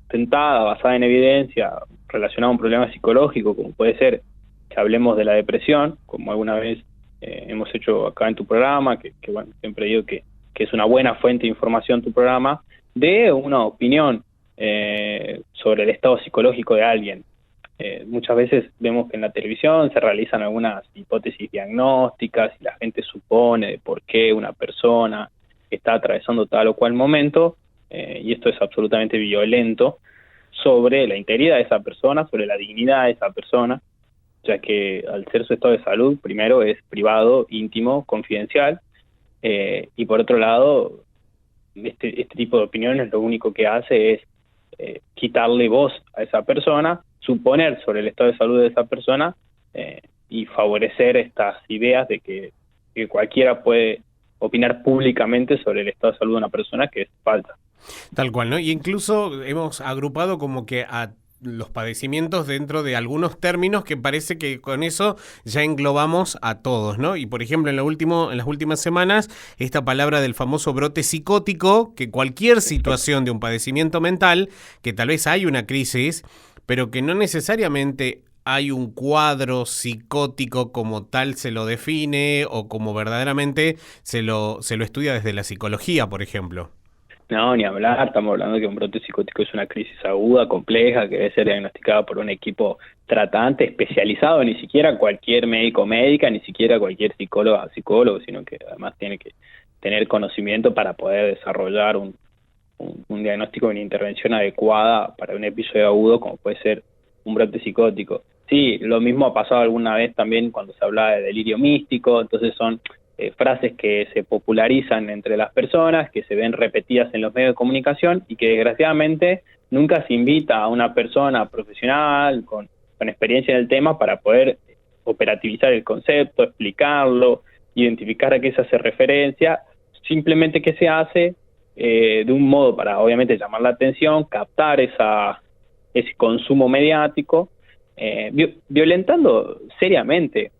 sustentada, basada en evidencia, relacionada a un problema psicológico, como puede ser que hablemos de la depresión, como alguna vez hemos hecho acá en tu programa, que bueno, siempre digo que es una buena fuente de información tu programa, de una opinión sobre el estado psicológico de alguien. Muchas veces vemos que en la televisión se realizan algunas hipótesis diagnósticas y la gente supone de por qué una persona está atravesando tal o cual momento, y esto es absolutamente violento sobre la integridad de esa persona, sobre la dignidad de esa persona, ya que al ser su estado de salud, primero es privado, íntimo, confidencial, y por otro lado, este tipo de opiniones lo único que hace es quitarle voz a esa persona, suponer sobre el estado de salud de esa persona, y favorecer estas ideas de que cualquiera puede opinar públicamente sobre el estado de salud de una persona, que es falsa. Tal cual, ¿no? Y incluso hemos agrupado como que a los padecimientos dentro de algunos términos que parece que con eso ya englobamos a todos, ¿no? Y por ejemplo, en las últimas semanas, esta palabra del famoso brote psicótico, que cualquier situación de un padecimiento mental, que tal vez hay una crisis, pero que no necesariamente hay un cuadro psicótico como tal se lo define o como verdaderamente se lo estudia desde la psicología, por ejemplo. No, ni hablar, estamos hablando de que un brote psicótico es una crisis aguda, compleja, que debe ser diagnosticada por un equipo tratante, especializado, ni siquiera cualquier médico o médica, ni siquiera cualquier psicólogo o psicólogo, sino que además tiene que tener conocimiento para poder desarrollar un diagnóstico y una intervención adecuada para un episodio agudo como puede ser un brote psicótico. Sí, lo mismo ha pasado alguna vez también cuando se hablaba de delirio místico, entonces son frases que se popularizan entre las personas, que se ven repetidas en los medios de comunicación y que desgraciadamente nunca se invita a una persona profesional con experiencia en el tema para poder operativizar el concepto, explicarlo, identificar a qué se hace referencia, simplemente que se hace de un modo para obviamente llamar la atención, captar ese consumo mediático, violentando seriamente,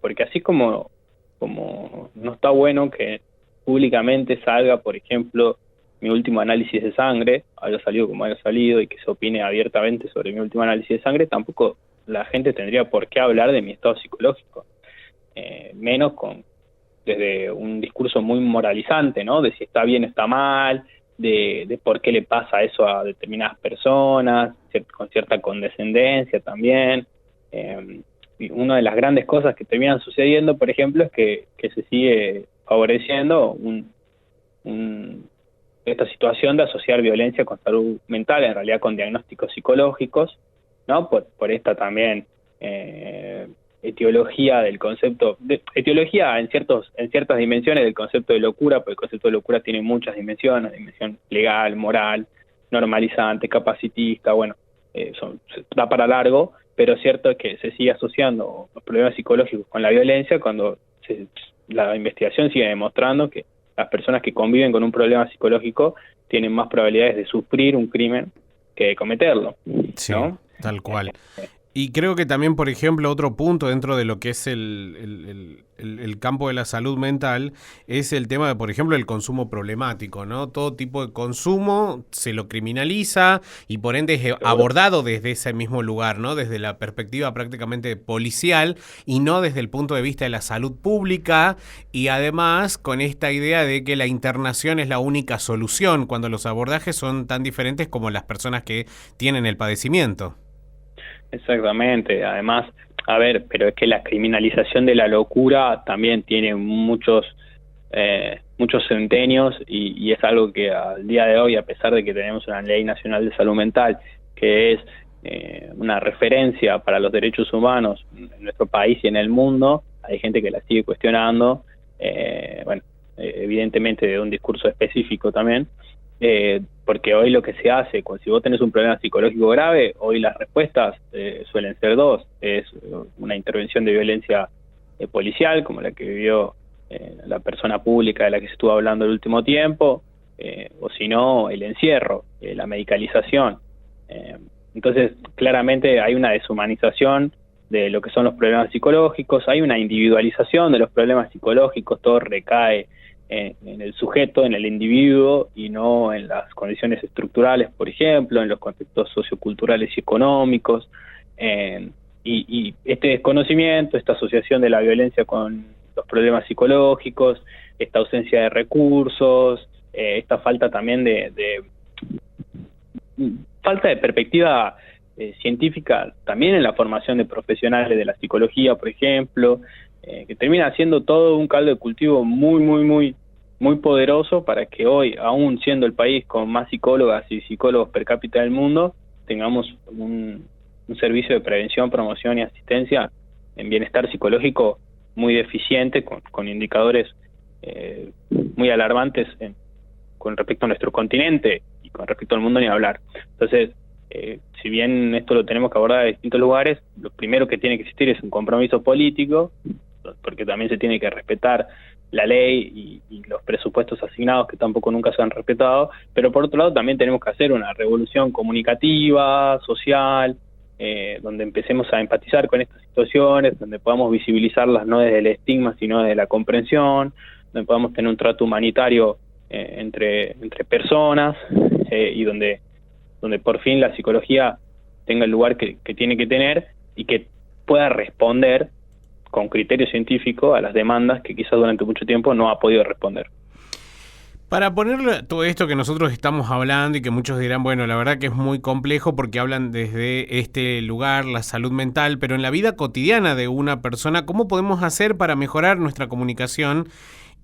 porque así como no está bueno que públicamente salga, por ejemplo, mi último análisis de sangre, haya salido como haya salido y que se opine abiertamente sobre mi último análisis de sangre, tampoco la gente tendría por qué hablar de mi estado psicológico, menos desde un discurso muy moralizante, ¿no? De si está bien o está mal, de por qué le pasa eso a determinadas personas, con cierta condescendencia también. Y una de las grandes cosas que terminan sucediendo, por ejemplo, es que se sigue favoreciendo esta situación de asociar violencia con salud mental, en realidad con diagnósticos psicológicos, ¿no? Por esta también etiología del concepto, etiología en ciertas dimensiones del concepto de locura, porque el concepto de locura tiene muchas dimensiones, dimensión legal, moral, normalizante, capacitista, bueno, da para largo, pero es cierto que se sigue asociando los problemas psicológicos con la violencia cuando la investigación sigue demostrando que las personas que conviven con un problema psicológico tienen más probabilidades de sufrir un crimen que de cometerlo, Sí, ¿no? tal cual. Y creo que también, por ejemplo, otro punto dentro de lo que es el campo de la salud mental es el tema de, por ejemplo, el consumo problemático, ¿no? Todo tipo de consumo se lo criminaliza y por ende es Seguro. abordado desde ese mismo lugar, ¿no? Desde la perspectiva prácticamente policial y no desde el punto de vista de la salud pública y además con esta idea de que la internación es la única solución cuando los abordajes son tan diferentes como las personas que tienen el padecimiento. Exactamente, además, a ver, pero es que la criminalización de la locura también tiene muchos centenios y es algo que al día de hoy, a pesar de que tenemos una ley nacional de salud mental, que es una referencia para los derechos humanos en nuestro país y en el mundo, hay gente que la sigue cuestionando, bueno, evidentemente de un discurso específico también, porque hoy lo que se hace, si vos tenés un problema psicológico grave, hoy las respuestas suelen ser dos: es una intervención de violencia policial, como la que vivió la persona pública de la que se estuvo hablando el último tiempo, o si no, el encierro, la medicalización. Entonces, claramente hay una deshumanización de lo que son los problemas psicológicos, hay una individualización de los problemas psicológicos, todo recae en el sujeto, en el individuo, y no en las condiciones estructurales, por ejemplo, en los contextos socioculturales y económicos. Y este desconocimiento, esta asociación de la violencia con los problemas psicológicos, esta ausencia de recursos, esta falta también de falta de perspectiva científica también en la formación de profesionales de la psicología, por ejemplo, que termina siendo todo un caldo de cultivo muy poderoso para que hoy, aún siendo el país con más psicólogas y psicólogos per cápita del mundo, tengamos un servicio de prevención, promoción y asistencia en bienestar psicológico muy deficiente, con indicadores muy alarmantes con respecto a nuestro continente y con respecto al mundo ni hablar. Entonces, si bien esto lo tenemos que abordar de distintos lugares, lo primero que tiene que existir es un compromiso político, porque también se tiene que respetar la ley y los presupuestos asignados, que tampoco nunca se han respetado, pero por otro lado también tenemos que hacer una revolución comunicativa, social, donde empecemos a empatizar con estas situaciones, donde podamos visibilizarlas no desde el estigma, sino desde la comprensión, donde podamos tener un trato humanitario entre personas, y donde por fin la psicología tenga el lugar que tiene que tener y que pueda responder con criterio científico a las demandas que quizás durante mucho tiempo no ha podido responder. Para ponerle todo esto que nosotros estamos hablando y que muchos dirán, bueno, la verdad que es muy complejo porque hablan desde este lugar, la salud mental, pero en la vida cotidiana de una persona, ¿cómo podemos hacer para mejorar nuestra comunicación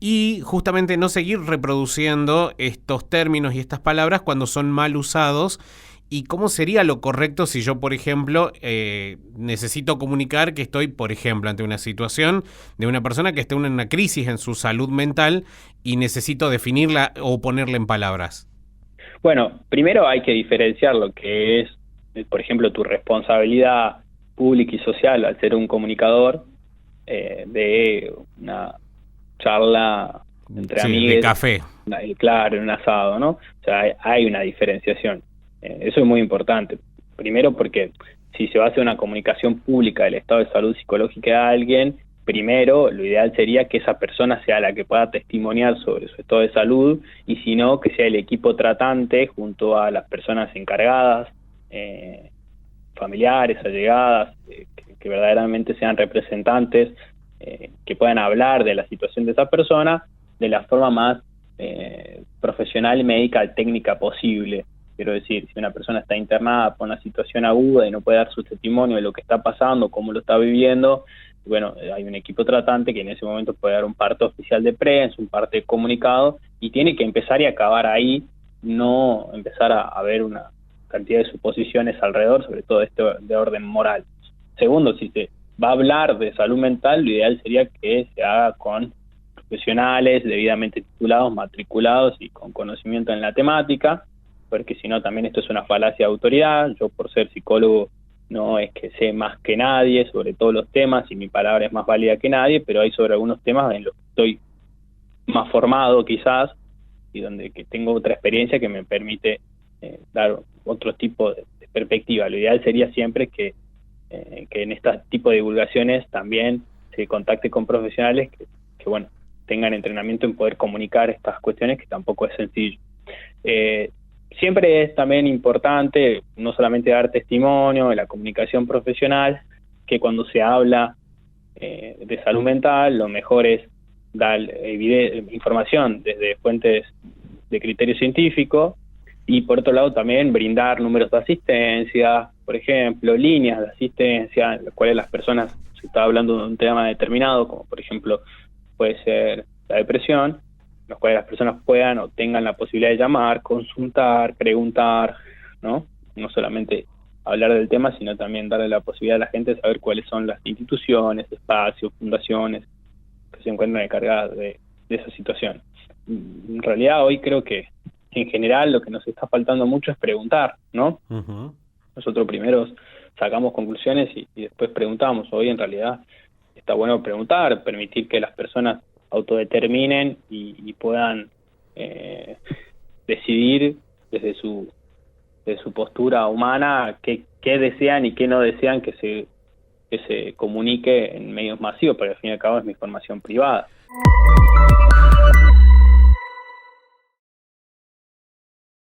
y justamente no seguir reproduciendo estos términos y estas palabras cuando son mal usados? ¿Y cómo sería lo correcto si yo, por ejemplo, necesito comunicar que estoy, por ejemplo, ante una situación de una persona que está en una crisis en su salud mental y necesito definirla o ponerla en palabras? Bueno, primero hay que diferenciar lo que es, por ejemplo, tu responsabilidad pública y social al ser un comunicador, de una charla entre amigos. De café. Claro, en un asado, ¿no? O sea, hay una diferenciación. Eso es muy importante. Primero porque si se va a hacer una comunicación pública del estado de salud psicológica de alguien, primero lo ideal sería que esa persona sea la que pueda testimoniar sobre su estado de salud, y si no, que sea el equipo tratante junto a las personas encargadas, familiares, allegadas, que verdaderamente sean representantes, que puedan hablar de la situación de esa persona de la forma más profesional, médica, técnica posible. Quiero decir, si una persona está internada por una situación aguda y no puede dar su testimonio de lo que está pasando, cómo lo está viviendo, bueno, hay un equipo tratante que en ese momento puede dar un parte oficial de prensa, un parte de comunicado, y tiene que empezar y acabar ahí, no empezar a ver una cantidad de suposiciones alrededor, sobre todo esto de orden moral. Segundo, si se va a hablar de salud mental, lo ideal sería que se haga con profesionales debidamente titulados, matriculados y con conocimiento en la temática, porque si no también esto es una falacia de autoridad. Yo, por ser psicólogo, no es que sé más que nadie sobre todos los temas y mi palabra es más válida que nadie, pero hay sobre algunos temas en los que estoy más formado quizás y donde que tengo otra experiencia que me permite dar otro tipo de perspectiva. Lo ideal sería siempre que en este tipo de divulgaciones también se contacte con profesionales que bueno, tengan entrenamiento en poder comunicar estas cuestiones, que tampoco es sencillo. Siempre es también importante no solamente dar testimonio de la comunicación profesional, que cuando se habla de salud mental, lo mejor es dar información desde fuentes de criterio científico, y por otro lado también brindar números de asistencia, por ejemplo, líneas de asistencia en las cuales las personas, se está hablando de un tema determinado, como por ejemplo puede ser la depresión, en los cuales las personas puedan o tengan la posibilidad de llamar, consultar, preguntar, ¿no? No solamente hablar del tema, sino también darle la posibilidad a la gente de saber cuáles son las instituciones, espacios, fundaciones que se encuentran encargadas de esa situación. En realidad hoy creo que en general lo que nos está faltando mucho es preguntar, ¿no? Uh-huh. Nosotros primero sacamos conclusiones y después preguntamos. Hoy en realidad está bueno preguntar, permitir que las personas autodeterminen y puedan decidir desde su postura humana qué desean y qué no desean que se comunique en medios masivos, pero al fin y al cabo es mi formación privada.